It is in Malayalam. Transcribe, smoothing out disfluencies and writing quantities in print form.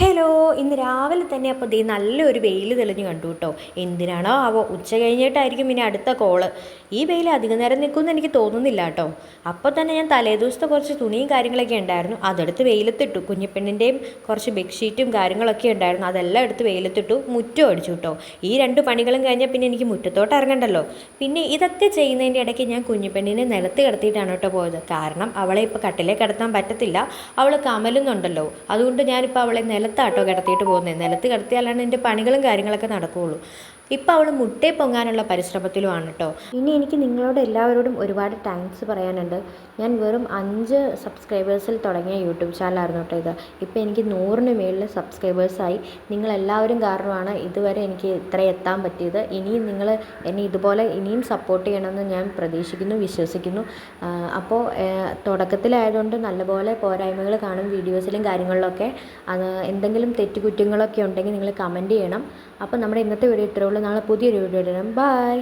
ഹലോ, ഇന്ന് രാവിലെ തന്നെ അപ്പോൾ ദേ നല്ലൊരു വെയിൽ തെളിഞ്ഞ് കണ്ടു കേട്ടോ. എന്തിനാണോ ആവോ, ഉച്ച കഴിഞ്ഞിട്ടായിരിക്കും ഇനി അടുത്ത കോള്. ഈ വെയിൽ അധികം നേരം നിൽക്കുമെന്ന് എനിക്ക് തോന്നുന്നില്ല കേട്ടോ. അപ്പോൾ തന്നെ ഞാൻ തലേദിവസത്തെ കുറച്ച് തുണിയും കാര്യങ്ങളൊക്കെ ഉണ്ടായിരുന്നു, അതെടുത്ത് വെയിലത്തിട്ടു. കുഞ്ഞിപ്പെണ്ണിൻ്റെയും കുറച്ച് ബെഡ്ഷീറ്റും കാര്യങ്ങളൊക്കെ ഉണ്ടായിരുന്നു, അതെല്ലാം എടുത്ത് വെയിലത്തിട്ടു. മുറ്റം അടിച്ചു കേട്ടോ. ഈ രണ്ട് പണികളും കഴിഞ്ഞാൽ പിന്നെ എനിക്ക് മുറ്റത്തോട്ട് ഇറങ്ങണ്ടല്ലോ. പിന്നെ ഇതൊക്കെ ചെയ്യുന്നതിൻ്റെ ഇടയ്ക്ക് ഞാൻ കുഞ്ഞിപ്പെണ്ണിനെ നിലത്ത് കിടത്തിയിട്ടാണ് കേട്ടോ പോയത്. കാരണം അവളെ ഇപ്പോൾ കട്ടിലേ കിടത്താൻ പറ്റത്തില്ല, അവൾ കമലുന്നുണ്ടല്ലോ. അതുകൊണ്ട് ഞാനിപ്പോൾ അവളെ നിലത്താട്ടോ കിടത്തിയിട്ട് പോകുന്നത്. നിലത്ത് കിടത്തിയാലാണ് എൻ്റെ പണികളും കാര്യങ്ങളൊക്കെ നടക്കുകയുള്ളൂ. ഇപ്പോൾ അവൾ മുട്ടേ പൊങ്ങാനുള്ള പരിശ്രമത്തിലുമാണ് കേട്ടോ. ഇനി എനിക്ക് നിങ്ങളോട് എല്ലാവരോടും ഒരുപാട് താങ്ക്സ് പറയാനുണ്ട്. ഞാൻ വെറും 5 സബ്സ്ക്രൈബേഴ്സിൽ തുടങ്ങിയ യൂട്യൂബ് ചാനലായിരുന്നു കേട്ടോ ഇത്. ഇപ്പോൾ എനിക്ക് 100-ന് മേളിൽ സബ്സ്ക്രൈബേഴ്സായി. നിങ്ങളെല്ലാവരും കാരണമാണ് ഇതുവരെ എനിക്ക് ഇത്ര എത്താൻ പറ്റിയത്. ഇനിയും നിങ്ങൾ എന്നെ ഇതുപോലെ ഇനിയും സപ്പോർട്ട് ചെയ്യണമെന്ന് ഞാൻ പ്രതീക്ഷിക്കുന്നു, വിശ്വസിക്കുന്നു. അപ്പോൾ തുടക്കത്തിലായതുകൊണ്ട് നല്ലപോലെ പോരായ്മകൾ കാണും വീഡിയോസിലും കാര്യങ്ങളിലൊക്കെ. എന്തെങ്കിലും തെറ്റുകുറ്റങ്ങളൊക്കെ ഉണ്ടെങ്കിൽ നിങ്ങൾ കമൻറ്റ് ചെയ്യണം. അപ്പോൾ നമ്മുടെ ഇന്നത്തെ വീഡിയോ ഇത്രയേ ഉള്ളൂ. നാളെ പുതിയൊരു വീഡിയോ ഇടണം. ബൈ.